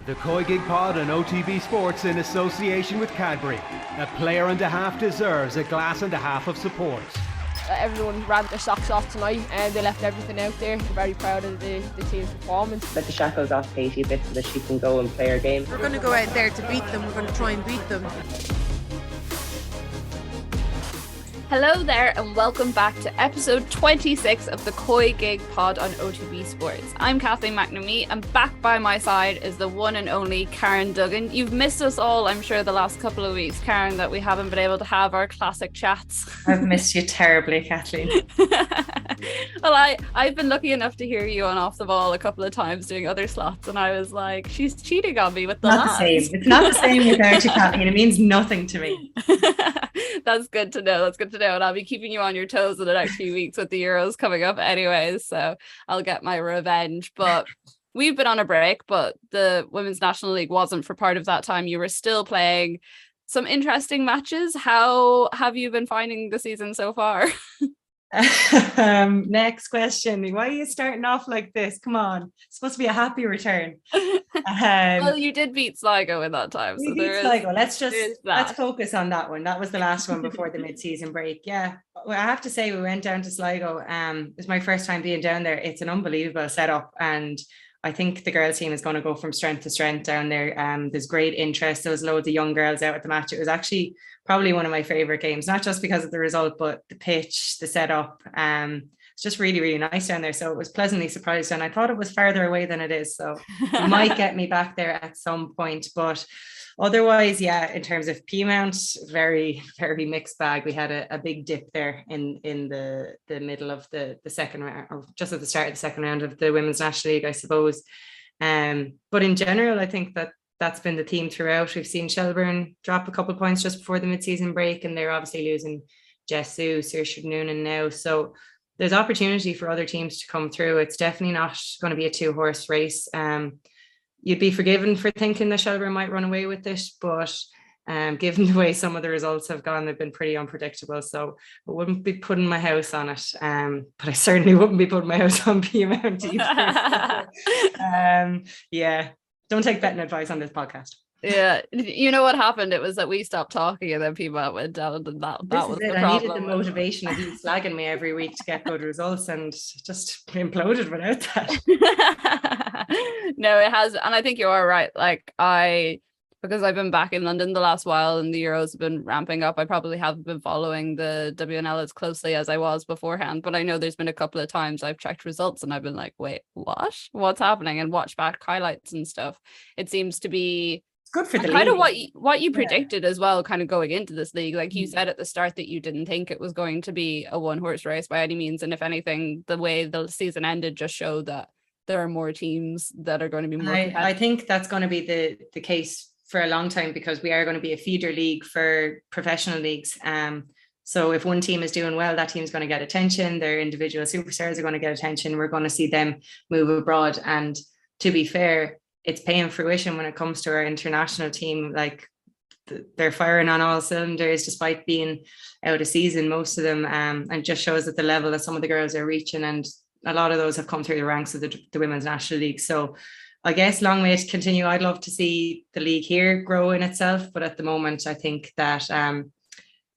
The COYGIG Pod on OTB Sports in association with Cadbury. A player and a half deserves a glass and a half of support. Everyone ran their socks off tonight and they left everything out there. We're very proud of the team's performance. Let the shackles off Katie a bit so that she can go and play her game. We're going to go out there to beat them. We're going to try and beat them. Hello there and welcome back to episode 26 of the COYGIG Pod on OTB Sports. I'm Kathleen McNamee and back by my side is the one and only Karen Duggan. You've missed us all, I'm sure, the last couple of weeks, Karen, that we haven't been able to have our classic chats. I've missed you terribly, Kathleen. Well, I've been lucky enough to hear you on Off the Ball a couple of times doing other slots and I was like, she's cheating on me with the Not the same. It's not the same without you, Kathleen. It means nothing to me. That's good to know. And I'll be keeping you on your toes in the next few weeks with the Euros coming up anyways, so I'll get my revenge. But we've been on a break, but the Women's National League wasn't for part of that time. You were still playing some interesting matches. How have you been finding the season so far? Next question. Why are you starting off like this? Come on. It's supposed to be a happy return. Well, you did beat Sligo in that time. We beat Sligo. Let's focus on that one. That was the last one before the mid-season break. Yeah. Well, I have to say we went down to Sligo. It was my first time being down there. It's an unbelievable setup and I think the girls team is going to go from strength to strength down there. There's great interest. There was loads of young girls out at the match. It was actually probably one of my favorite games, not just because of the result, but the pitch, the setup. It's just really, really nice down there. So it was pleasantly surprised. And I thought it was farther away than it is. So it might get me back there at some point. But otherwise, yeah, in terms of P-Mount, very, very mixed bag. We had a big dip there in the middle of the second round, or just at the start of the second round of the Women's National League, I suppose. But in general, I think that's been the theme throughout. We've seen Shelburne drop a couple of points just before the mid-season break, and they're obviously losing Jessu, Saoirse Noonan now. So there's opportunity for other teams to come through. It's definitely not going to be a two-horse race. You'd be forgiven for thinking that Shelburne might run away with it, but given the way some of the results have gone, they've been pretty unpredictable. So I wouldn't be putting my house on it, but I certainly wouldn't be putting my house on P-Mount either. Yeah, don't take betting advice on this podcast. Yeah, you know what happened? It was that we stopped talking and then P-Mount went down, and that was the problem. I needed the motivation of you slagging me every week to get good results, and just imploded without that. No, it has, and I think you are right. Because I've been back in London the last while and the Euros have been ramping up, I probably haven't been following the WNL as closely as I was beforehand, but I know there's been a couple of times I've checked results and I've been like, wait, what's happening, and watch back highlights and stuff. It seems to be good for the kind league. of what you predicted as well, kind of going into this league. Like you said at the start that you didn't think it was going to be a one horse race by any means, and if anything, the way the season ended just showed that there are more teams that are going to be more competitive. I think that's going to be the case for a long time, because we are going to be a feeder league for professional leagues. So if one team is doing well, that team's going to get attention. Their individual superstars are going to get attention. We're going to see them move abroad. And to be fair, it's paying fruition when it comes to our international team. Like they're firing on all cylinders despite being out of season, most of them, and just shows that the level that some of the girls are reaching, and a lot of those have come through the ranks of the Women's National League. So I guess long way to continue. I'd love to see the league here grow in itself, but at the moment I think that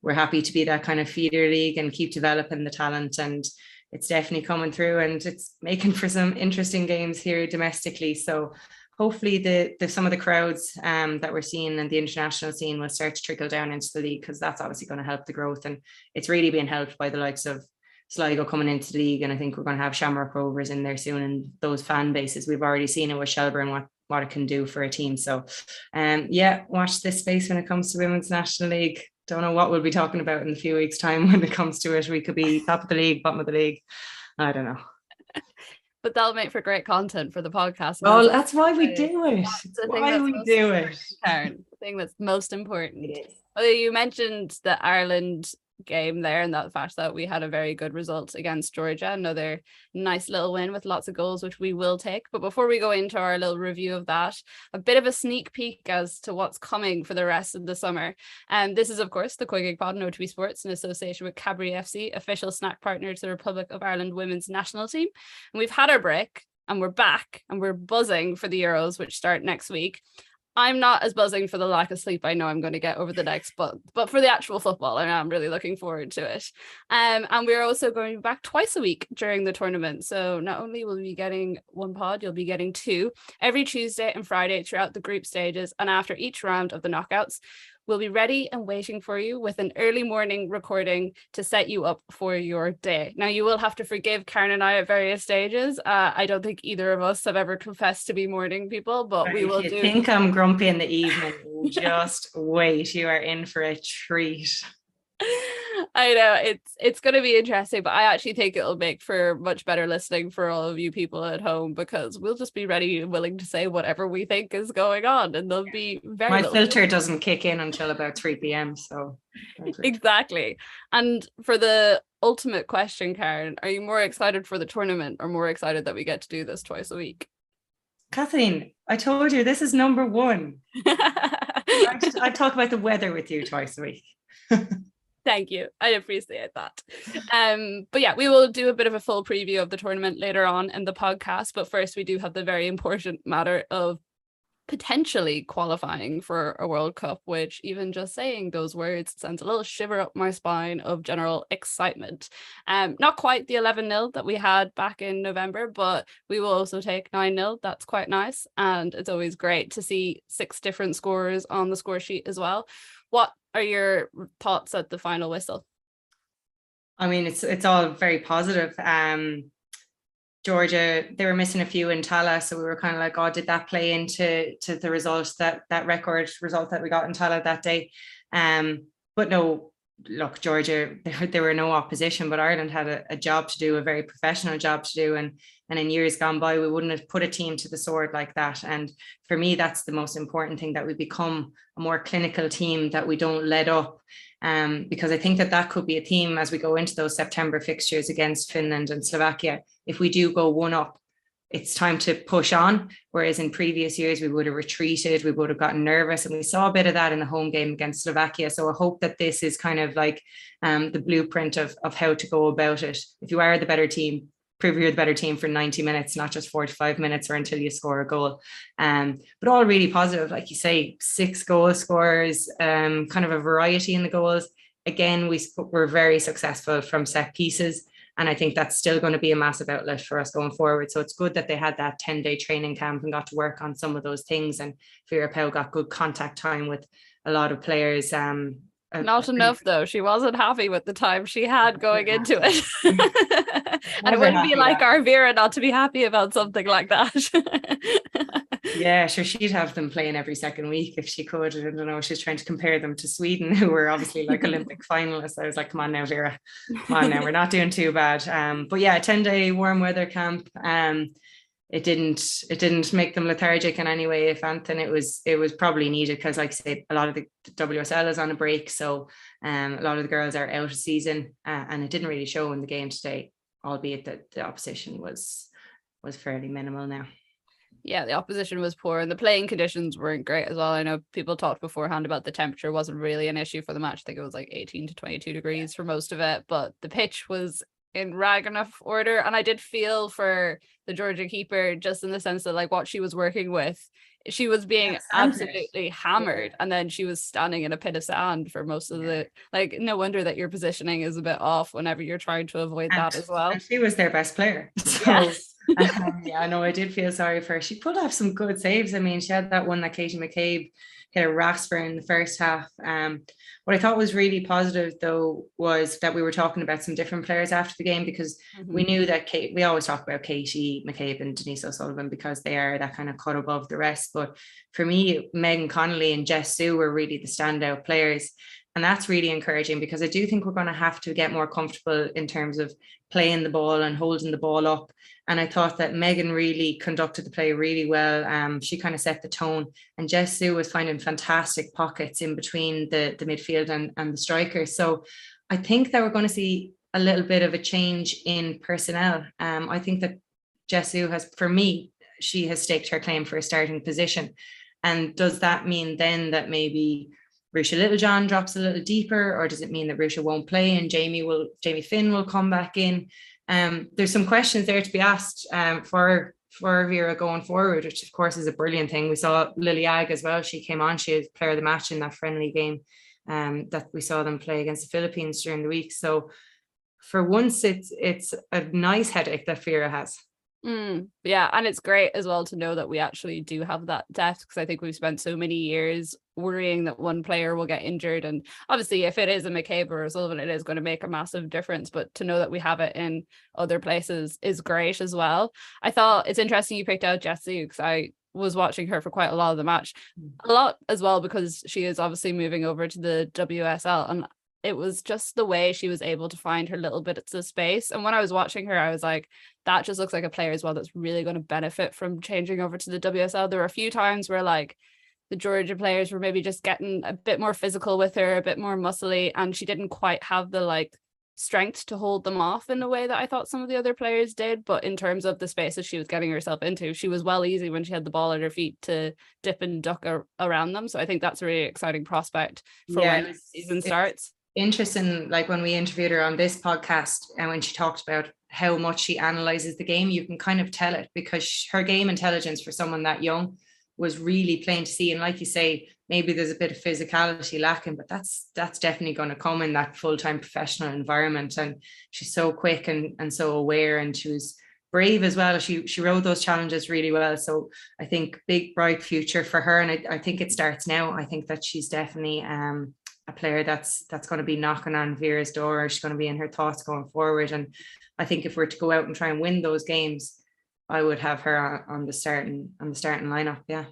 we're happy to be that kind of feeder league and keep developing the talent, and it's definitely coming through and it's making for some interesting games here domestically. So hopefully some of the crowds that we're seeing and the international scene will start to trickle down into the league, because that's obviously going to help the growth, and it's really being helped by the likes of Sligo coming into the league, and I think we're going to have Shamrock Rovers in there soon, and those fan bases, we've already seen it with Shelburne what it can do for a team. So watch this space when it comes to Women's National League. Don't know what we'll be talking about in a few weeks' time when it comes to it. We could be top of the league, bottom of the league, I don't know. But that'll make for great content for the podcast. Well, that's why we do it. Karen, the thing that's most important. It is. Well, you mentioned the Ireland game there, and that fact that we had a very good result against Georgia, another nice little win with lots of goals, which we will take. But before we go into our little review of that, a bit of a sneak peek as to what's coming for the rest of the summer. And this is, of course, the COYGIG Pod on OTB Sports in association with Cadbury FC, official snack partner to the Republic of Ireland women's national team. And we've had our break. and we're back and we're buzzing for the Euros, which start next week. I'm not as buzzing for the lack of sleep I know I'm going to get over the next, but for the actual football, I'm really looking forward to it. And we're also going to be back twice a week during the tournament. So not only will you be getting one pod, you'll be getting two every Tuesday and Friday throughout the group stages. And after each round of the knockouts, we'll be ready and waiting for you with an early morning recording to set you up for your day. Now, you will have to forgive Karen and I at various stages. I don't think either of us have ever confessed to be morning people, but we will do. If you think I'm grumpy in the evening, just wait. You are in for a treat. I know it's going to be interesting, but I actually think it'll make for much better listening for all of you people at home, because we'll just be ready and willing to say whatever we think is going on, and there'll be very my filter doesn't kick in until about 3 p.m. So exactly. And for the ultimate question, Karen, are you more excited for the tournament or more excited that we get to do this twice a week? Kathleen, I told you this is number one. I talk about the weather with you twice a week. Thank you. I appreciate that. But yeah, we will do a bit of a full preview of the tournament later on in the podcast. But first, we do have the very important matter of potentially qualifying for a World Cup, which even just saying those words sends a little shiver up my spine of general excitement. Not quite the 11-0 that we had back in November, but we will also take 9-0. That's quite nice. And it's always great to see 6 different scorers on the score sheet as well. What are your thoughts at the final whistle? I mean, it's all very positive. Georgia, they were missing a few in Tala, so we were kind of like, oh, did that play into the results, that record result that we got in Tala that day? But no, look, Georgia, there were no opposition, but Ireland had a job to do, a very professional job to do, and in years gone by, we wouldn't have put a team to the sword like that. And for me, that's the most important thing, that we become a more clinical team, that we don't let up. Because I think that could be a theme as we go into those September fixtures against Finland and Slovakia. If we do go one up, it's time to push on. Whereas in previous years, we would have retreated, we would have gotten nervous. And we saw a bit of that in the home game against Slovakia. So I hope that this is kind of like the blueprint of how to go about it. If you are the better team, prove you're the better team for 90 minutes, not just 45 minutes or until you score a goal. But all really positive, like you say, 6 goal scorers, kind of a variety in the goals. Again, we were very successful from set pieces. And I think that's still going to be a massive outlet for us going forward. So it's good that they had that 10-day training camp and got to work on some of those things. And Vera Pauw got good contact time with a lot of players. Not enough, though. She wasn't happy with the time she had going into it. And it wouldn't be like our Vera not to be happy about something like that. Yeah, sure, she'd have them playing every second week if she could. I don't know, she's trying to compare them to Sweden, who were obviously like Olympic finalists. I was like, come on now, Vera. Come on now, we're not doing too bad. But yeah, a 10-day warm weather camp. It didn't make them lethargic in any way. If anything, it was probably needed, because like I say, a lot of the WSL is on a break, so a lot of the girls are out of season, and it didn't really show in the game today, albeit that the opposition was fairly minimal now. Yeah, the opposition was poor and the playing conditions weren't great as well. I know people talked beforehand about the temperature wasn't really an issue for the match. I think it was like 18 to 22 degrees for most of it, but the pitch was in rag enough order. And I did feel for the Georgia keeper, just in the sense that like what she was working with, she was being absolutely hammered, and then she was standing in a pit of sand for most of the, like, no wonder that your positioning is a bit off whenever you're trying to avoid that as well. And she was their best player, so yeah, no, I did feel sorry for her. She pulled off some good saves. I mean, she had that one that Katie McCabe hit a rasper in the first half. What I thought was really positive, though, was that we were talking about some different players after the game, because we knew that we always talk about Katie McCabe and Denise O'Sullivan because they are that kind of cut above the rest. But for me, Megan Connolly and Jess Sue were really the standout players. And that's really encouraging, because I do think we're going to have to get more comfortable in terms of playing the ball and holding the ball up. And I thought that Megan really conducted the play really well. She kind of set the tone, and Jess Sue was finding fantastic pockets in between the midfield and the strikers. So I think that we're going to see a little bit of a change in personnel. I think that Jess Sue has, for me, she has staked her claim for a starting position. And does that mean then that maybe Ruesha Littlejohn drops a little deeper, or does it mean that Ruesha won't play and Jamie Finn will come back in? There's some questions there to be asked for for Vera going forward, which of course is a brilliant thing. We saw Lily Ag as well. She came on, she was player of the match in that friendly game that we saw them play against the Philippines during the week. So for once, it's a nice headache that Vera has. Yeah, and it's great as well to know that we actually do have that depth, because I think we've spent so many years worrying that one player will get injured, and obviously if it is a McCabe or a Sullivan, it is going to make a massive difference, but to know that we have it in other places is great as well. I thought it's interesting you picked out Jessie, because I was watching her for quite a lot of the match, a lot as well, because she is obviously moving over to the WSL, and it was just the way she was able to find her little bits of space. And when I was watching her, I was like, that just looks like a player as well that's really going to benefit from changing over to the WSL. There were a few times where like the Georgia players were maybe just getting a bit more physical with her, a bit more muscly, and she didn't quite have the like strength to hold them off in a way that I thought some of the other players did. But in terms of the spaces she was getting herself into, she was well easy when she had the ball at her feet to dip and duck around them. So I think that's a really exciting prospect for when the season starts. Interesting, like when we interviewed her on this podcast and when she talked about how much she analyzes the game, you can kind of tell it, because her game intelligence for someone that young was really plain to see. And like you say, maybe there's a bit of physicality lacking, but that's definitely going to come in that full-time professional environment. And she's so quick and so aware, and she was brave as well. She rode those challenges really well. So I think big bright future for her, and I think it starts now. I think that she's definitely a player that's going to be knocking on Vera's door. She's going to be in her thoughts going forward. And I think if we're to go out and try and win those games, I would have her on the starting lineup. Yeah.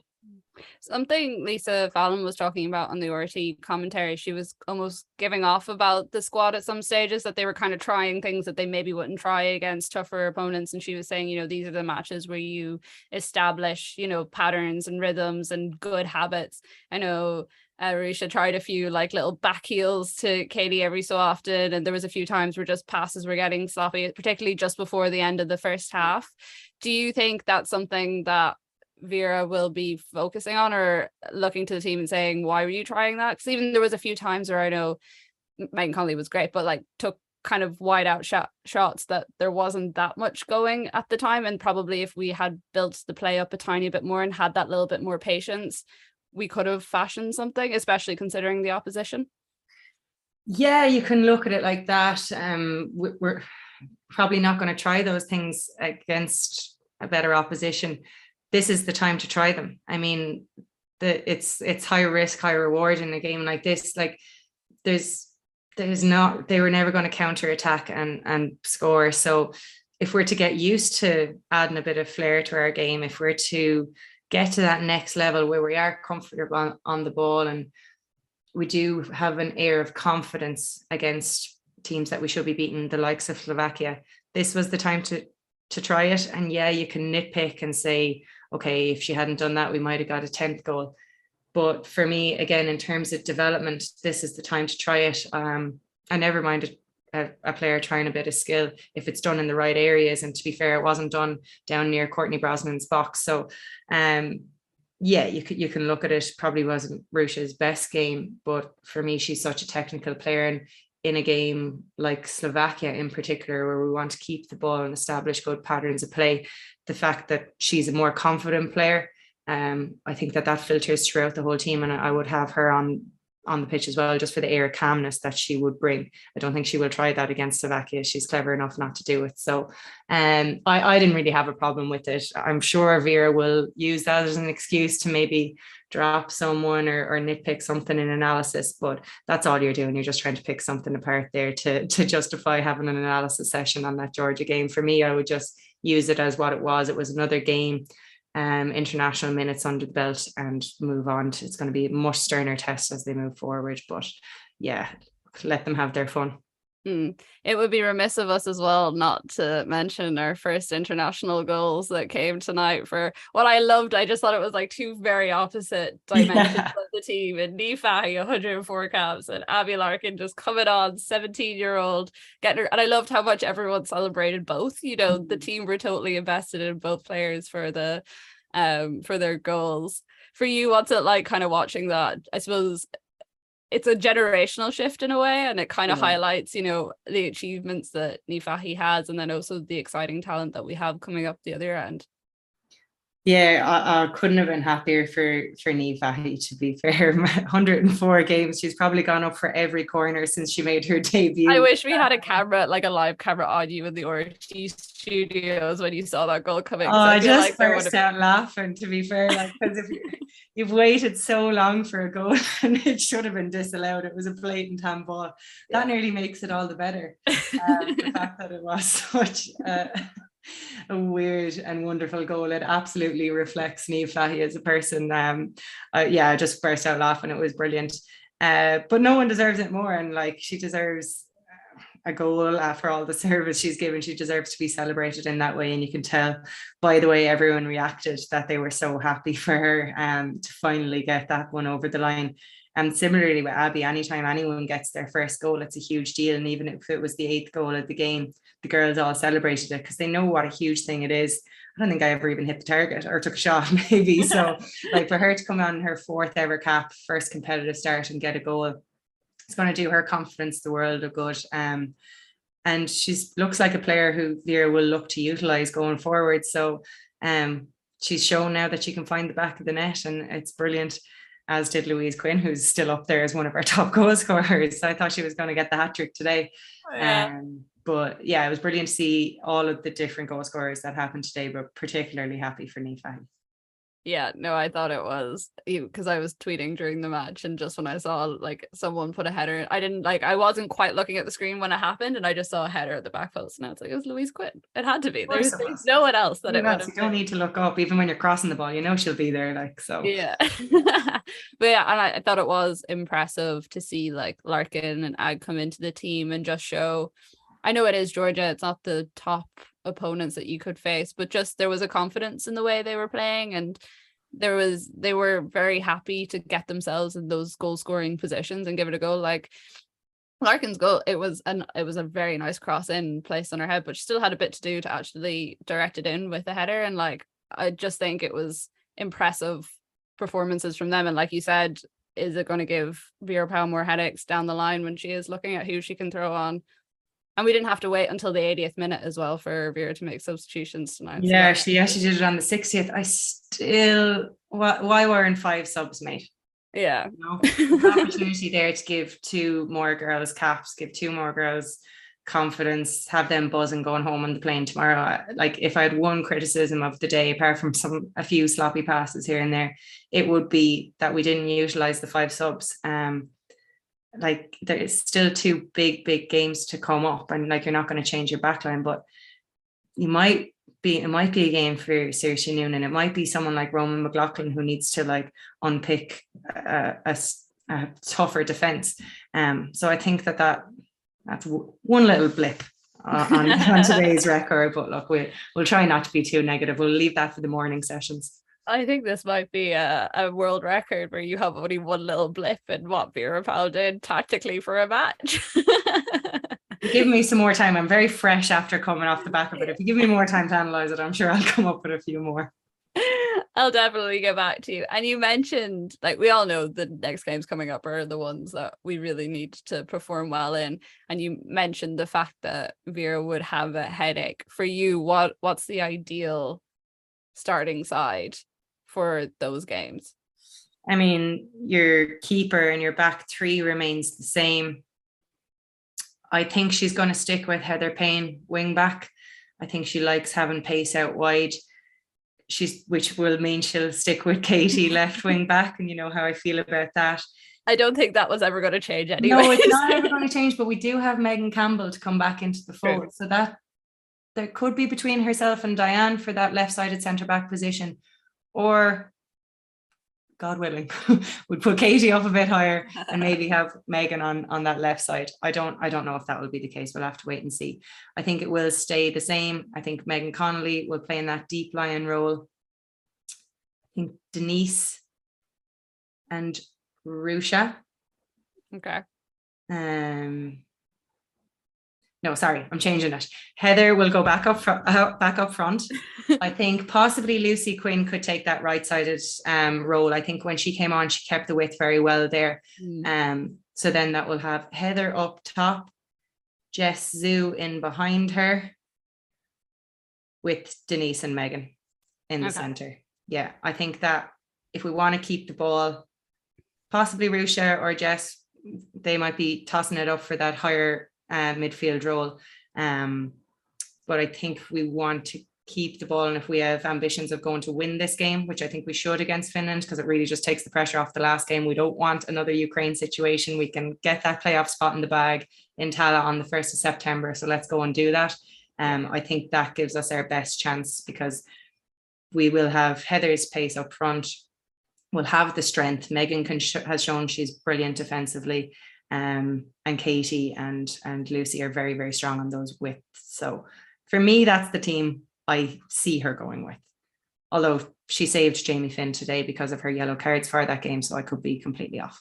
Something Lisa Fallon was talking about on the RT commentary, she was almost giving off about the squad at some stages, that they were kind of trying things that they maybe wouldn't try against tougher opponents. And she was saying, you know, these are the matches where you establish, you know, patterns and rhythms and good habits. I know Risha tried a few like little back heels to Katie every so often, and there was a few times where just passes were getting sloppy, particularly just before the end of the first half. Do you think that's something that Vera will be focusing on, or looking to the team and saying, why were you trying that? Because even there was a few times where I know Megan Connolly was great, but like took kind of wide out shots that there wasn't that much going at the time. And probably if we had built the play up a tiny bit more and had that little bit more patience, we could have fashioned something, especially considering the opposition. Yeah, you can look at it like that. We're probably not going to try those things against a better opposition. This is the time to try them. I mean, it's high risk, high reward in a game like this. Like they were never going to counter attack and score. So if we're to get used to adding a bit of flair to our game, if we're to get to that next level where we are comfortable on the ball and we do have an air of confidence against teams that we should be beating, the likes of Slovakia, this was the time to try it. And yeah, you can nitpick and say, okay, if she hadn't done that, we might have got a 10th goal. But for me, again, in terms of development, this is the time to try it. I never mind a player trying a bit of skill if it's done in the right areas. And to be fair, it wasn't done down near Courtney Brosnan's box. So yeah, you can look at it. Probably wasn't Rusha's best game, but for me, she's such a technical player. And in a game like Slovakia in particular, where we want to keep the ball and establish good patterns of play, the fact that she's a more confident player, I think that filters throughout the whole team. And I would have her on the pitch as well, just for the air of calmness that she would bring. I don't think she will try that against Slovakia. She's clever enough not to do it. So I didn't really have a problem with it. I'm sure Vera will use that as an excuse to maybe drop someone or nitpick something in analysis, but that's all you're doing. You're just trying to pick something apart there to justify having an analysis session on that Georgia game. For me, I would just use it as what it was. It was another game, international minutes under the belt, and move on. It's going to be a much sterner test as they move forward, but yeah, let them have their fun. It would be remiss of us as well not to mention our first international goals that came tonight. For what I loved, I just thought it was like two very opposite dimensions of the team, and Nifa 104 caps and Abby Larkin just coming on, 17-year-old, getting her. And I loved how much everyone celebrated both. You know, the team were totally invested in both players for the for their goals. For you, what's it like kind of watching that? I suppose it's a generational shift in a way, and it kind of highlights, you know, the achievements that Nifahi has, and then also the exciting talent that we have coming up the other end. Yeah, I couldn't have been happier for Niamh Fahey, to be fair. 104 games. She's probably gone up for every corner since she made her debut. I wish we had a camera, like a live camera on you in the RT studios when you saw that goal coming. Oh, So I just burst out laughing, to be fair, like, because if you've waited so long for a goal and it should have been disallowed. It was a blatant handball. That nearly makes it all the better. The fact that it was such a weird and wonderful goal. It absolutely reflects Niamh Fahey as a person. I just burst out laughing. It was brilliant. But no one deserves it more, and like, she deserves a goal for all the service she's given. She deserves to be celebrated in that way, and you can tell by the way everyone reacted that they were so happy for her to finally get that one over the line. And similarly with Abby, anytime anyone gets their first goal, it's a huge deal. And even if it was the 8th goal of the game, the girls all celebrated it because they know what a huge thing it is. I don't think I ever even hit the target or took a shot, maybe. So like, for her to come on her 4th ever cap, first competitive start, and get a goal, it's going to do her confidence the world of good. And she looks like a player who Vera will look to utilise going forward. So she's shown now that she can find the back of the net, and it's brilliant, as did Louise Quinn, who's still up there as one of our top goal scorers. So I thought she was going to get the hat-trick today. But yeah, it was brilliant to see all of the different goal scorers that happened today, but particularly happy for Niamh Fahey. Yeah, no, I thought it was, because I was tweeting during the match, and just when I saw like someone put a header, I wasn't quite looking at the screen when it happened, and I just saw a header at the back post, and I was like, it was Louise Quinn. It had to be. There's no one else that it would have. You don't need to look up, even when you're crossing the ball, you know she'll be there, like, so. Yeah. But yeah, and I thought it was impressive to see like Larkin and Ag come into the team and just show, I know it is Georgia, it's not the top opponents that you could face, but just there was a confidence in the way they were playing, and they were very happy to get themselves in those goal scoring positions and give it a go. Like Larkin's goal, it was a very nice cross in, placed on her head, but she still had a bit to do to actually direct it in with a header. And like, I just think it was impressive performances from them. And like you said, is it going to give Vera Pauw more headaches down the line when she is looking at who she can throw on? And we didn't have to wait until the 80th minute as well for Vera to make substitutions tonight. Yeah, she did it on the 60th. Why weren't 5 subs, mate? Yeah. You know, opportunity there to give 2 more girls caps, give 2 more girls confidence, have them buzzing going home on the plane tomorrow. Like, if I had one criticism of the day, apart from a few sloppy passes here and there, it would be that we didn't utilize the 5 subs. Like, there's still 2 big games to come up, and like, you're not going to change your backline, but it might be a game for Saoirse Noonan. It might be someone like Roman McLaughlin who needs to like unpick a tougher defense. So I think that's one little blip on today's record, but look, we'll try not to be too negative. We'll leave that for the morning sessions. I think this might be a world record where you have only one little blip in what Vera Pauw did tactically for a match. Give me some more time. I'm very fresh after coming off the back of it. If you give me more time to analyse it, I'm sure I'll come up with a few more. I'll definitely get back to you. And you mentioned, like, we all know the next games coming up are the ones that we really need to perform well in. And you mentioned the fact that Vera would have a headache. For you, what's the ideal starting side for those games? I mean, your keeper and your back 3 remains the same. I think she's going to stick with Heather Payne wing back. I think she likes having pace out wide. Which will mean she'll stick with Katie left wing back, and you know how I feel about that. I don't think that was ever going to change anyway. No, it's not ever going to change, but we do have Megan Campbell to come back into the fold. Sure. So that there could be between herself and Diane for that left-sided centre-back position, or God willing, we'd put Katie up a bit higher and maybe have Megan on that left side. I don't know if that will be the case. We'll have to wait and see. I think it will stay the same. I think Megan Connolly will play in that deep line role. I think Denise and Rusha. Okay. No, sorry, I'm changing it. Heather will go back up front. I think possibly Lucy Quinn could take that right-sided role. I think when she came on, she kept the width very well there. So then that will have Heather up top, Jess Zhu in behind her, with Denise and Megan in the centre. yeah, I think that if we want to keep the ball, possibly Rusha or Jess, they might be tossing it up for that higher midfield role. But I think we want to keep the ball, and if we have ambitions of going to win this game, which I think we should against Finland, because it really just takes the pressure off the last game. We don't want another Ukraine situation. We can get that playoff spot in the bag in Tala on the 1st of September. So let's go and do that. I think that gives us our best chance, because we will have Heather's pace up front. We'll have the strength. Megan has shown she's brilliant defensively. And Katie and Lucy are very, very strong on those widths. So for me, that's the team I see her going with. Although she saved Jamie Finn today because of her yellow cards for that game, so I could be completely off.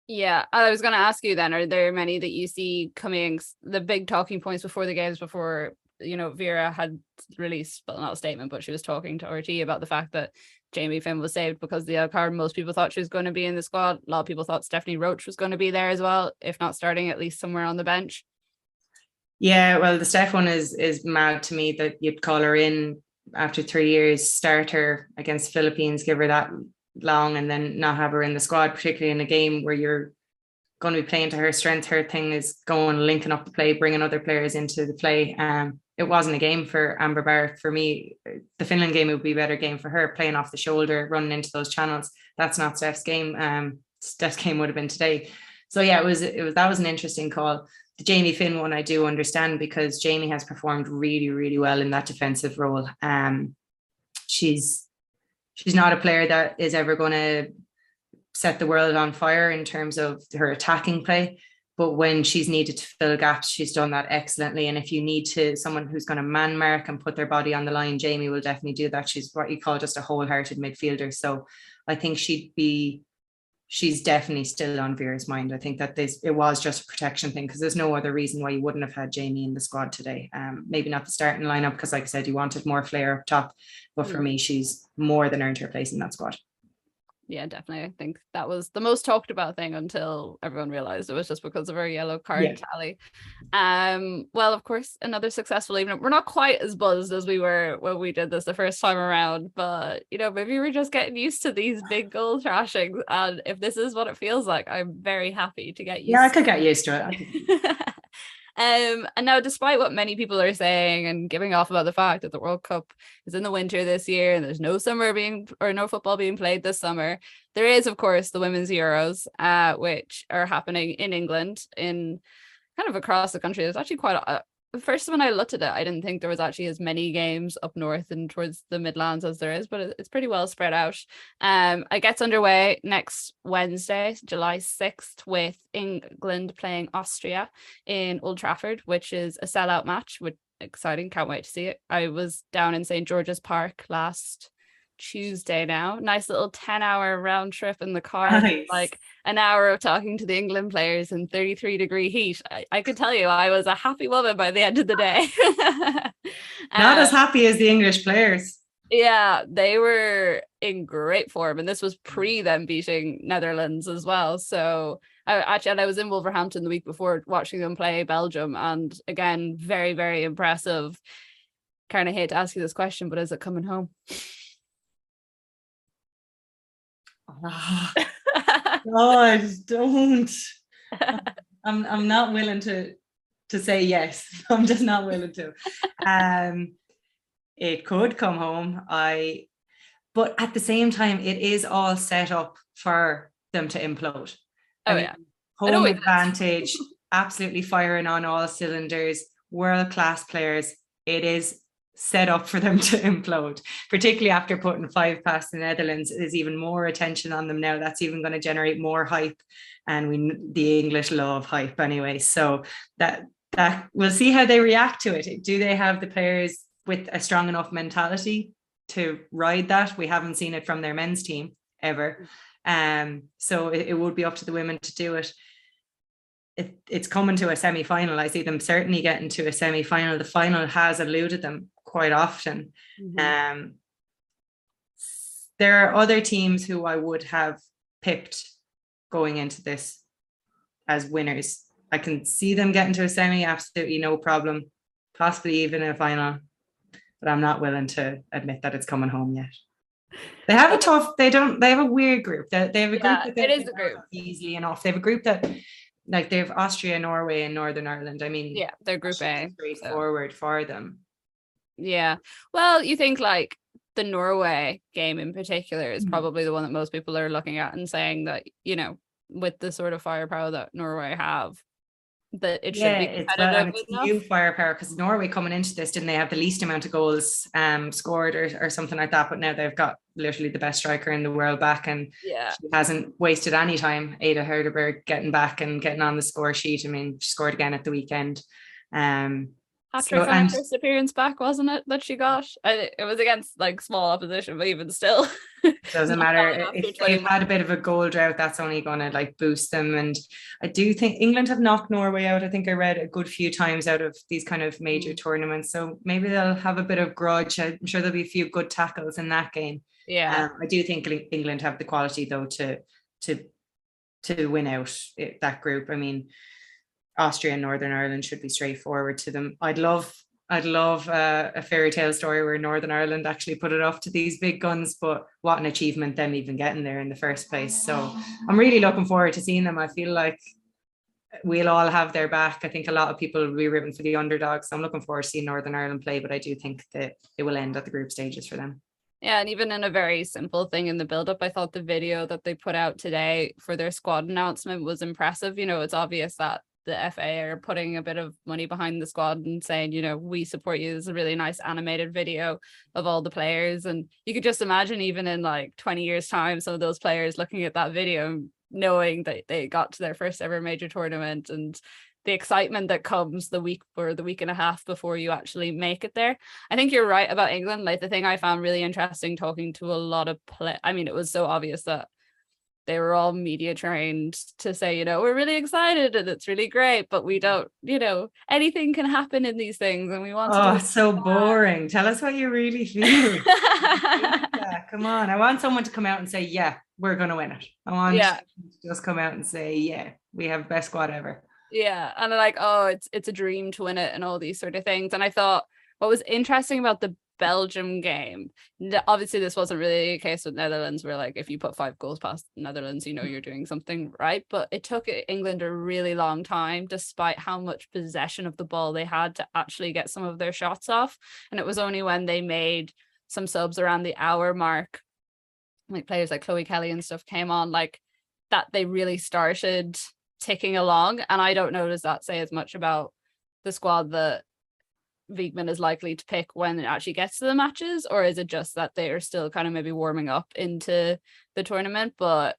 Yeah, I was going to ask you then, are there many that you see coming, the big talking points before the games, before, you know, Vera had released, well, not a statement, but she was talking to RT about the fact that Jamie Finn was saved because of the yellow card. Most people thought she was going to be in the squad. A lot of people thought Stephanie Roach was going to be there as well, if not starting, at least somewhere on the bench. Yeah, well, the Steph one is mad to me that you'd call her in after 3 years, start her against Philippines, give her that long, and then not have her in the squad, particularly in a game where you're going to be playing to her strength. Her thing is going, linking up the play, bringing other players into the play. It wasn't a game for Amber Barr. For me, the Finland game would be a better game for her, playing off the shoulder, running into those channels. That's not Steph's game. Steph's game would have been today. So yeah, that was an interesting call. The Jamie Finn one I do understand, because Jamie has performed really, really well in that defensive role. She's not a player that is ever going to set the world on fire in terms of her attacking play, but when she's needed to fill gaps, she's done that excellently. And if you need someone who's going to man mark and put their body on the line, Jamie will definitely do that. She's what you call just a wholehearted midfielder. So I think she's definitely still on Vera's mind. I think that it was just a protection thing, because there's no other reason why you wouldn't have had Jamie in the squad today. Maybe not the starting lineup, because like I said, you wanted more flair up top, but for me, she's more than earned her place in that squad. Yeah, definitely. I think that was the most talked about thing until everyone realized it was just because of her yellow card tally. Well, of course, another successful evening. We're not quite as buzzed as we were when we did this the first time around, but you know, maybe we're just getting used to these big goal thrashings. And if this is what it feels like, I'm very happy to get used to it. I could get used to it. And now, despite what many people are saying and giving off about the fact that the World Cup is in the winter this year and there's no football being played this summer, there is, of course, the Women's Euros, which are happening in England, in kind of across the country. There's actually quite first, when I looked at it, I didn't think there was actually as many games up north and towards the Midlands as there is, but it's pretty well spread out. It gets underway next Wednesday, July 6th, with England playing Austria in Old Trafford, which is a sellout match, which exciting. Can't wait to see it. I was down in St. George's Park last Tuesday now. Nice little 10-hour round trip in the car. Nice. Like an hour of talking to the England players in 33-degree heat. I could tell you I was a happy woman by the end of the day. Not as happy as the English players. Yeah, they were in great form, and this was pre them beating Netherlands as well. So I was in Wolverhampton the week before watching them play Belgium, and again, very, very impressive. Kind of hate to ask you this question, but is it coming home? Oh, God, don't. I'm not willing to say yes. I'm just not willing to. It could come home. But at the same time, it is all set up for them to implode. Home advantage, absolutely firing on all cylinders, world-class players. It is set up for them to implode, particularly after putting 5 past the Netherlands. There's even more attention on them now. That's even going to generate more hype, and the English love hype anyway. So that we'll see how they react to it. Do they have the players with a strong enough mentality to ride that? We haven't seen it from their men's team ever. So it would be up to the women to do it. It's coming to a semi-final. I see them certainly getting to a semi-final. The final has eluded them quite often. Mm-hmm. There are other teams who I would have pipped going into this as winners. I can see them getting to a semi, absolutely no problem, possibly even a final, but I'm not willing to admit that it's coming home yet. They have a tough, they have a weird group. They have a group that it is a group easily enough. They have a group that, like, they have Austria, Norway, and Northern Ireland. I mean, yeah, they're Group A. Straightforward for them. Yeah. Well, you think like the Norway game in particular is probably the one that most people are looking at and saying that, you know, with the sort of firepower that Norway have, that it should be competitive. It's new firepower, because Norway coming into this, didn't they have the least amount of goals scored or something like that, but now they've got literally the best striker in the world back, and she hasn't wasted any time, Ada Herderberg, getting back and getting on the score sheet. I mean, she scored again at the weekend. After her first appearance back, wasn't it, that she got? It was against like small opposition, but even still. Doesn't matter. If they've had a bit of a goal drought, that's only going to like boost them. And I do think England have knocked Norway out. I think I read a good few times out of these kind of major tournaments. So maybe they'll have a bit of grudge. I'm sure there'll be a few good tackles in that game. Yeah. I do think England have the quality though to win out that group. I mean, Austria and Northern Ireland should be straightforward to them. I'd love a fairy tale story where Northern Ireland actually put it off to these big guns, but what an achievement them even getting there in the first place. So I'm really looking forward to seeing them. I feel like we'll all have their back. I think a lot of people will be rooting for the underdogs. So I'm looking forward to seeing Northern Ireland play, but I do think that it will end at the group stages for them. Yeah, and even in a very simple thing in the build-up, I thought the video that they put out today for their squad announcement was impressive. You know, it's obvious that the FA are putting a bit of money behind the squad and saying, you know, we support you. There's a really nice animated video of all the players, and you could just imagine even in like 20 years time, some of those players looking at that video knowing that they got to their first ever major tournament, and the excitement that comes the week and a half before you actually make it there. I think you're right about England. Like, the thing I found really interesting talking to a lot of I mean, it was so obvious that they were all media trained to say, you know, we're really excited and it's really great, but we don't, you know, anything can happen in these things, and we want to. Oh, it's so boring. Tell us what you really feel. Yeah, come on. I want someone to come out and say, yeah, we're going to win it. I want to just come out and say, yeah, we have best squad ever. Yeah. And like, oh, it's a dream to win it and all these sort of things. And I thought what was interesting about the Belgium game, obviously this wasn't really a case with Netherlands where like if you put 5 goals past Netherlands, you know you're doing something right, but it took England a really long time, despite how much possession of the ball they had, to actually get some of their shots off. And it was only when they made some subs around the hour mark, like players like Chloe Kelly and stuff came on, like that they really started ticking along. And I don't know, does that say as much about the squad that Wiegman is likely to pick when it actually gets to the matches, or is it just that they are still kind of maybe warming up into the tournament? But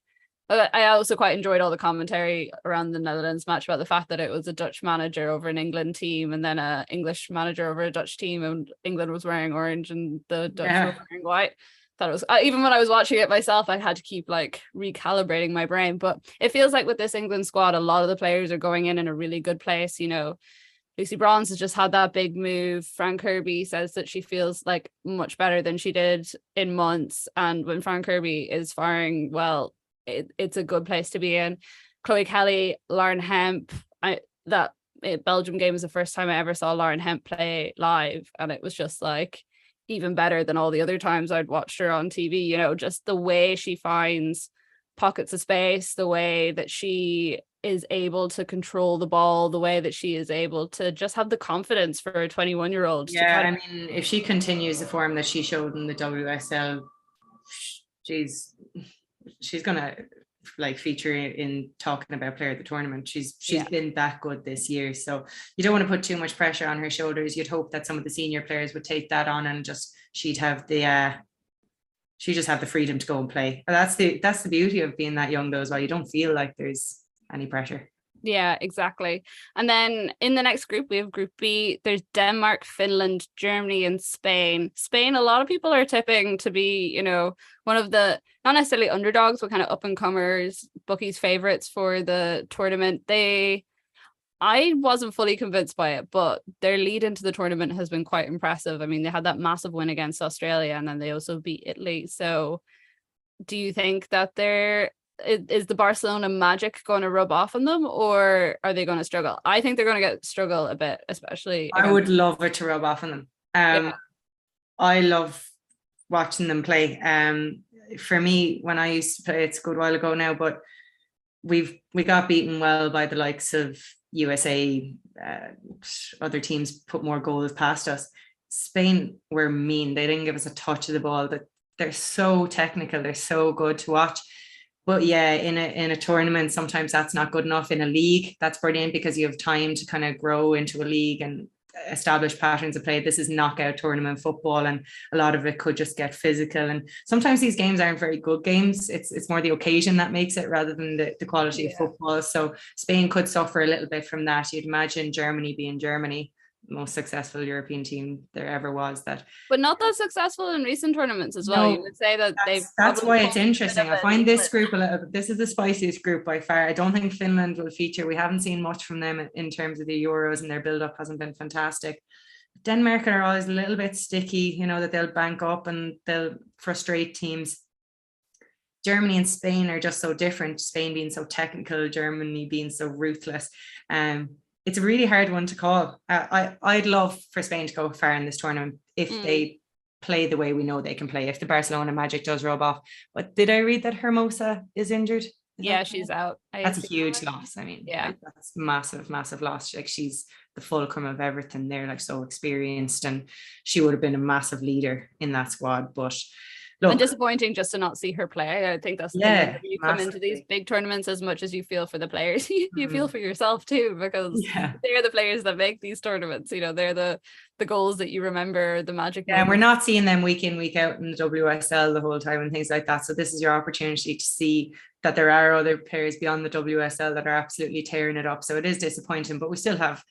I also quite enjoyed all the commentary around the Netherlands match about the fact that it was a Dutch manager over an England team and then an English manager over a Dutch team, and England was wearing orange and the Dutch were wearing white. Thought it was, even when I was watching it myself, I had to keep like recalibrating my brain. But it feels like with this England squad, a lot of the players are going in a really good place. You know, Lucy Bronze has just had that big move. Fran Kirby says that she feels like much better than she did in months. And when Fran Kirby is firing well, it's a good place to be in. Chloe Kelly, Lauren Hemp. That Belgium game was the first time I ever saw Lauren Hemp play live. And it was just like even better than all the other times I'd watched her on TV. You know, just the way she finds pockets of space, the way that she is able to control the ball, the way that she is able to just have the confidence for a 21-year-old. Yeah, I mean, if she continues the form that she showed in the WSL, she's gonna like feature in talking about player of the tournament. She's been that good this year, so you don't want to put too much pressure on her shoulders. You'd hope that some of the senior players would take that on, and just she just have the freedom to go and play. That's the beauty of being that young though as well. You don't feel like there's any pressure. Yeah, exactly. And then in the next group, we have Group B. There's Denmark, Finland, Germany, and Spain. Spain, a lot of people are tipping to be, you know, one of the, not necessarily underdogs, but kind of up-and-comers, bookies' favourites for the tournament. I wasn't fully convinced by it, but their lead into the tournament has been quite impressive. I mean, they had that massive win against Australia, and then they also beat Italy. So do you think that is the Barcelona magic going to rub off on them, or are they going to struggle? I think they're going to struggle a bit, especially. I would love it to rub off on them. I love watching them play. For me, when I used to play, it's a good while ago now, but we got beaten well by the likes of USA. Other teams put more goals past us. Spain were mean. They didn't give us a touch of the ball, but they're so technical. They're so good to watch. But yeah, in a tournament, sometimes that's not good enough. In a league, that's brilliant because you have time to kind of grow into a league and establish patterns of play. This is knockout tournament football, and a lot of it could just get physical. And sometimes these games aren't very good games. It's more the occasion that makes it rather than the quality of football. So Spain could suffer a little bit from that. You'd imagine Germany being Germany, most successful European team there ever was, that but not that successful in recent tournaments as well. You would say that that's why it's interesting. I find this group this is the spiciest group by far. I don't think Finland will feature. We haven't seen much from them in terms of the Euros, and their build-up hasn't been fantastic. Denmark are always a little bit sticky, that they'll bank up and they'll frustrate teams. Germany and Spain are just so different, Spain being so technical, Germany being so ruthless. It's a really hard one to call. I'd love for Spain to go far in this tournament if they play the way we know they can play, if the Barcelona magic does rub off. But did I read that Hermosa is injured? She's out. That's a huge loss. I mean, that's massive loss. Like, she's the fulcrum of everything there, like, so experienced, and she would have been a massive leader in that squad. But look, and disappointing just to not see her play. I think that's the thing. When you come into these big tournaments, as much as you feel for the players, you feel for yourself too, because they're the players that make these tournaments. They're the goals that you remember, the magic. Yeah, and we're not seeing them week in, week out in the WSL the whole time and things like that. So this is your opportunity to see that there are other players beyond the WSL that are absolutely tearing it up. So it is disappointing, but we still have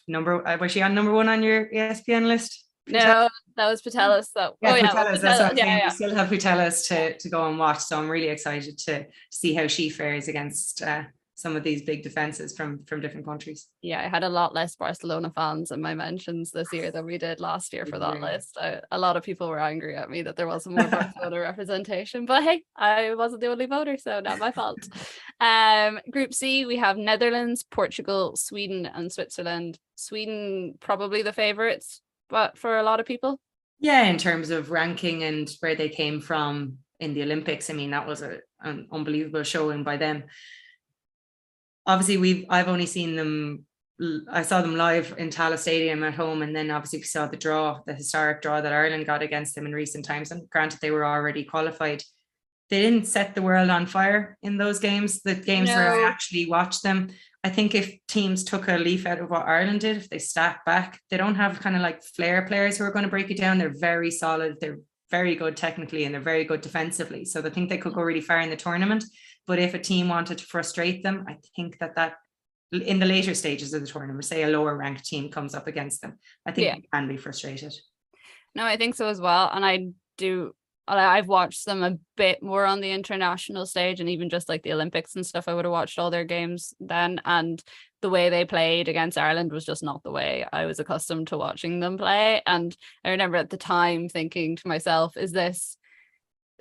was she on number one on your ESPN list? No, that was Putellas. Putellas. That's what I'm saying. We still have Putellas to go and watch. So I'm really excited to see how she fares against some of these big defenses from different countries. Yeah, I had a lot less Barcelona fans in my mentions this year than we did last year for that list. A lot of people were angry at me that there wasn't more Barcelona representation, but hey, I wasn't the only voter, so not my fault. Group C, we have Netherlands, Portugal, Sweden and Switzerland. Sweden probably the favourites, but for a lot of people. Yeah, in terms of ranking and where they came from in the Olympics, I mean, that was an unbelievable showing by them. Obviously, I've only seen them. I saw them live in Tala Stadium at home, and then obviously we saw the historic draw that Ireland got against them in recent times. And granted, they were already qualified. They didn't set the world on fire in those games. The games where I actually watched them, I think if teams took a leaf out of what Ireland did, if they stacked back, they don't have kind of like flair players who are going to break it down. They're very solid. They're very good technically, and they're very good defensively. So I think they could go really far in the tournament. But if a team wanted to frustrate them, I think that in the later stages of the tournament, say a lower ranked team comes up against them, I think they can be frustrated. No, I think so as well. And I've watched them a bit more on the international stage, and even just like the Olympics and stuff, I would have watched all their games then. And the way they played against Ireland was just not the way I was accustomed to watching them play. And I remember at the time thinking to myself, is this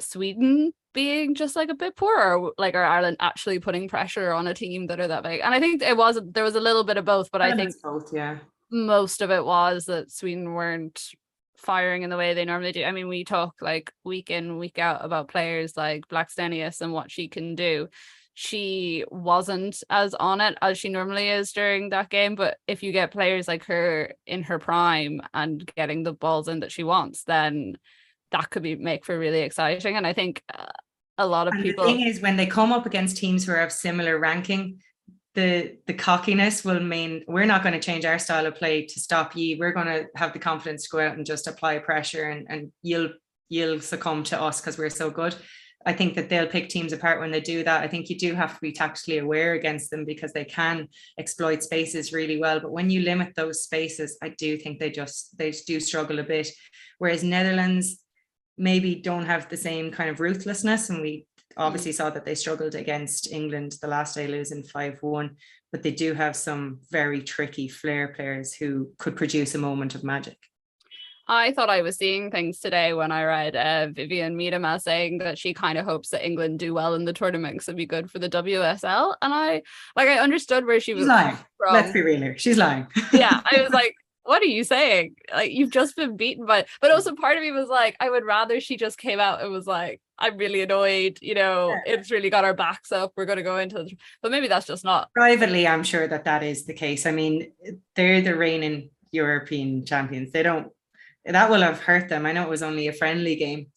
Sweden being just like a bit poor, or like are Ireland actually putting pressure on a team that are that big? And I think there was a little bit of both, but I think both, most of it was that Sweden weren't firing in the way they normally do. I mean, we talk like week in, week out about players like Blackstenius and what she can do. She wasn't as on it as she normally is during that game, but if you get players like her in her prime and getting the balls in that she wants, then that could make for really exciting. And I think a lot of people. The thing is, when they come up against teams who have similar ranking, the cockiness will mean we're not going to change our style of play to stop you. We're going to have the confidence to go out and just apply pressure, and you'll succumb to us because we're so good. I think that they'll pick teams apart when they do that. I think you do have to be tactically aware against them because they can exploit spaces really well. But when you limit those spaces, I do think they do struggle a bit. Whereas Netherlands maybe don't have the same kind of ruthlessness, and we obviously saw that they struggled against England the last day, losing 5-1, but they do have some very tricky flair players who could produce a moment of magic. I thought I was seeing things today when I read Vivian Miedema saying that she kind of hopes that England do well in the tournament because it'd be good for the WSL, and I understood where she was lying. Let's be real here, she's lying. Yeah, I was like, what are you saying? Like, you've just been beaten by, but also part of me was like, I would rather she just came out and was like, I'm really annoyed, it's really got our backs up, we're going to go into it. But maybe that's just not. Privately, I'm sure that is the case. I mean, they're the reigning European champions. That will have hurt them. I know it was only a friendly game,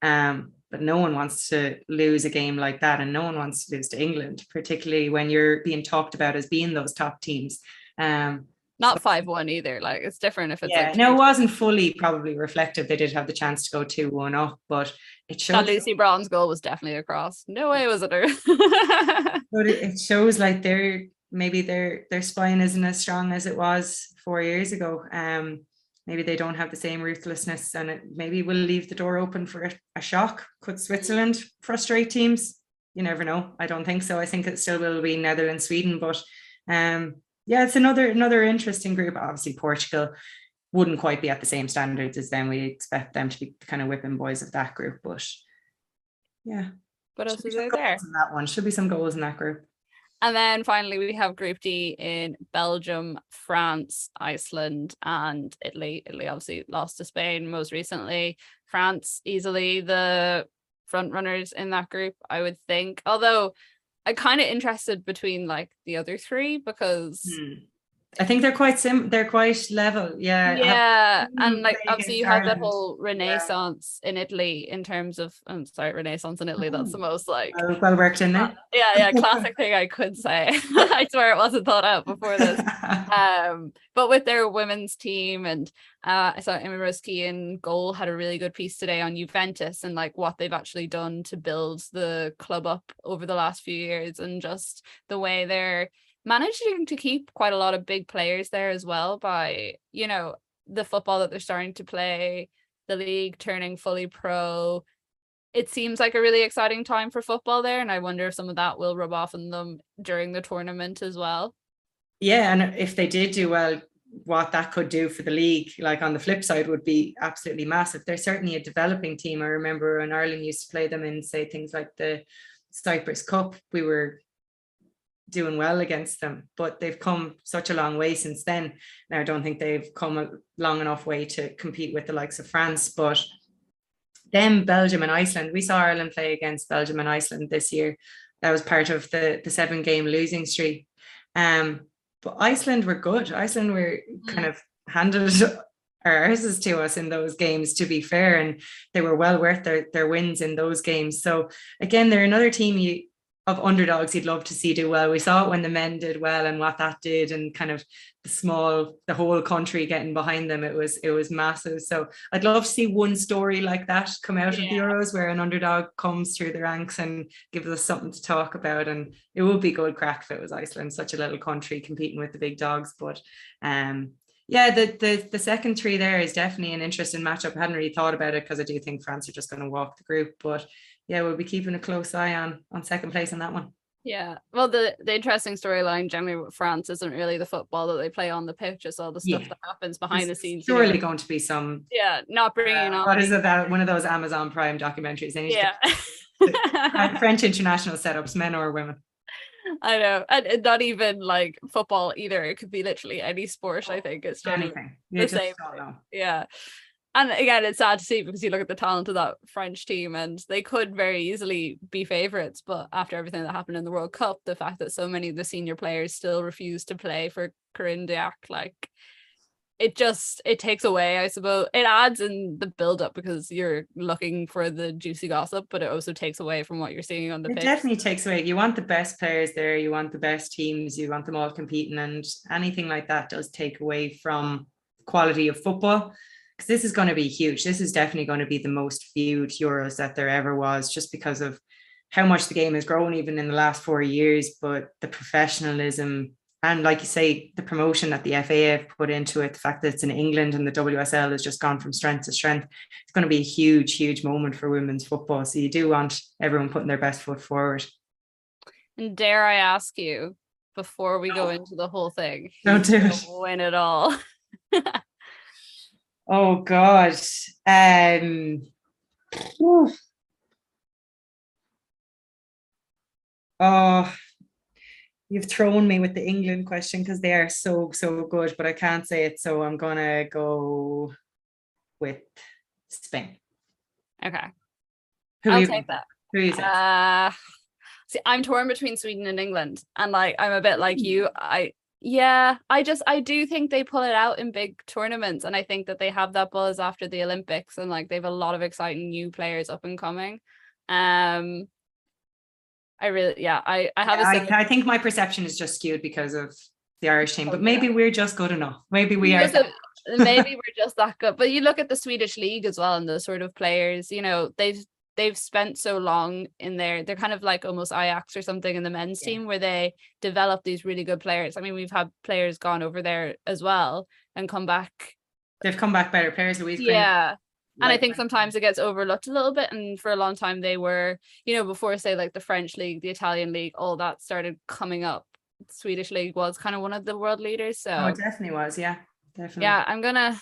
but no one wants to lose a game like that, and no one wants to lose to England, particularly when you're being talked about as being those top teams. Not 5-1 either. Like, it's different if it's it wasn't fully probably reflective. They did have the chance to go 2-1 up, but it showed that Lucy Braun's goal was definitely a cross. No way was it her. But it shows like their spine isn't as strong as it was 4 years ago. Maybe they don't have the same ruthlessness, and it maybe will leave the door open for a shock. Could Switzerland frustrate teams? You never know. I don't think so. I think it still will be Netherlands, Sweden, but it's another interesting group. Obviously, Portugal wouldn't quite be at the same standards as them. We expect them to be the kind of whipping boys of that group, but yeah. What else is there? In that one should be some goals in that group. And then finally, we have Group D in Belgium, France, Iceland, and Italy. Italy obviously lost to Spain most recently. France easily the front runners in that group, I would think. Although I'm kind of interested between like the other three, because I think they're quite they're quite level. Yeah. And like, obviously you have that whole renaissance in Italy in terms of, renaissance in Italy. That's the most like well worked in there. Classic thing I could say. I swear it wasn't thought out before this. But with their women's team, and I saw Emma Roski in goal had a really good piece today on Juventus and like what they've actually done to build the club up over the last few years, and just the way they're managing to keep quite a lot of big players there as well, by the football that they're starting to play, the league turning fully pro. It seems like a really exciting time for football there, and I wonder if some of that will rub off on them during the tournament as well. Yeah, and if they did do well, what that could do for the league, like on the flip side, would be absolutely massive. They're certainly a developing team. I remember when Ireland used to play them in, say, things like the Cyprus Cup, we were doing well against them, but they've come such a long way since then. Now, I don't think they've come a long enough way to compete with the likes of France, but then Belgium and Iceland, we saw Ireland play against Belgium and Iceland this year. That was part of the 7-game losing streak. But Iceland were good. Iceland were kind of handed our asses to us in those games, to be fair, and they were well worth their wins in those games. So again, they're another team of underdogs you'd love to see do well. We saw it when the men did well and what that did, and kind of the whole country getting behind them. It was massive. So I'd love to see one story like that come out of the Euros, where an underdog comes through the ranks and gives us something to talk about. And it would be good crack if it was Iceland, such a little country competing with the big dogs. But the second three there is definitely an interesting matchup. I hadn't really thought about it, because I do think France are just going to walk the group, but we'll be keeping a close eye on second place on that one. Yeah, well, the interesting storyline generally with France isn't really the football that they play on the pitch. It's all the stuff that happens behind the scenes. Surely going to be some not bringing on, what is it, that one of those Amazon Prime documentaries? They need to French international setups, men or women. I know, and not even like football either. It could be literally any sport. I think it's anything. The same. Yeah. And again, it's sad to see, because you look at the talent of that French team and they could very easily be favourites. But after everything that happened in the World Cup, the fact that so many of the senior players still refuse to play for Corinne Diacre, like, it takes away, I suppose. It adds in the build-up because you're looking for the juicy gossip, but it also takes away from what you're seeing on the pitch. It definitely takes away. You want the best players there. You want the best teams. You want them all competing. And anything like that does take away from quality of football. Because this is going to be huge. This is definitely going to be the most viewed Euros that there ever was, just because of how much the game has grown even in the last 4 years, but the professionalism and, like you say, the promotion that the FA have put into it, the fact that it's in England and the WSL has just gone from strength to strength. It's going to be a huge, huge moment for women's football. So you do want everyone putting their best foot forward. And dare I ask you, before we go into the whole thing, don't do it. Win it all. Oh God. You've thrown me with the England question because they are so good, but I can't say it, so I'm gonna go with Spain. Okay. I'll take that. Who is it? See, I'm torn between Sweden and England, and like I'm a bit like you. I do think they pull it out in big tournaments, and I think that they have that buzz after the Olympics, and like they have a lot of exciting new players up and coming. I think my perception is just skewed because of the Irish team, but maybe we're just good enough. Maybe we are. Maybe we're just that good. But you look at the Swedish league as well, and the sort of players, you know, they've spent so long in there. They're kind of like almost Ajax or something in the men's team, where they develop these really good players. I mean, we've had players gone over there as well and come back. They've come back better players. Louise Green. Yeah. And I think sometimes it gets overlooked a little bit. And for a long time they were, you know, before say like the French league, the Italian league, all that started coming up. The Swedish league was kind of one of the world leaders. So it definitely was. Yeah, definitely. Yeah, I'm gonna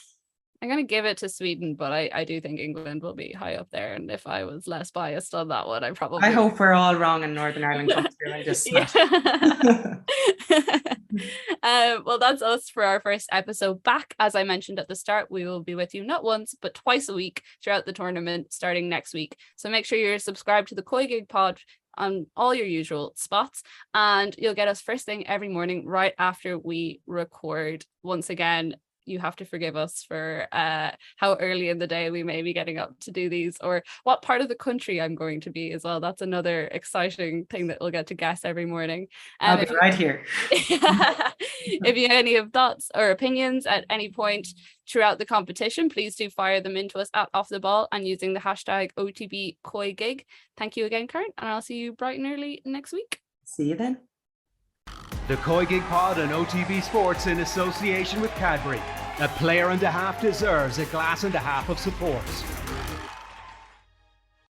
give it to Sweden, but I do think England will be high up there. And if I was less biased on that one, I hope we're all wrong and Northern Ireland comes through and just smash. Well, that's us for our first episode back. As I mentioned at the start, we will be with you not once but twice a week throughout the tournament starting next week. So make sure you're subscribed to the COYGIG Pod on all your usual spots, and you'll get us first thing every morning right after we record. Once again, you have to forgive us for how early in the day we may be getting up to do these, or what part of the country I'm going to be as well. That's another exciting thing that we'll get to guess every morning. I'll be right here. If you have any thoughts or opinions at any point throughout the competition, please do fire them into us at Off the Ball and using the hashtag OTB COYGIG. Thank you again, Karen, and I'll see you bright and early next week. See you then. The COYGIG Pod and OTB Sports in association with Cadbury. A player and a half deserves a glass and a half of support.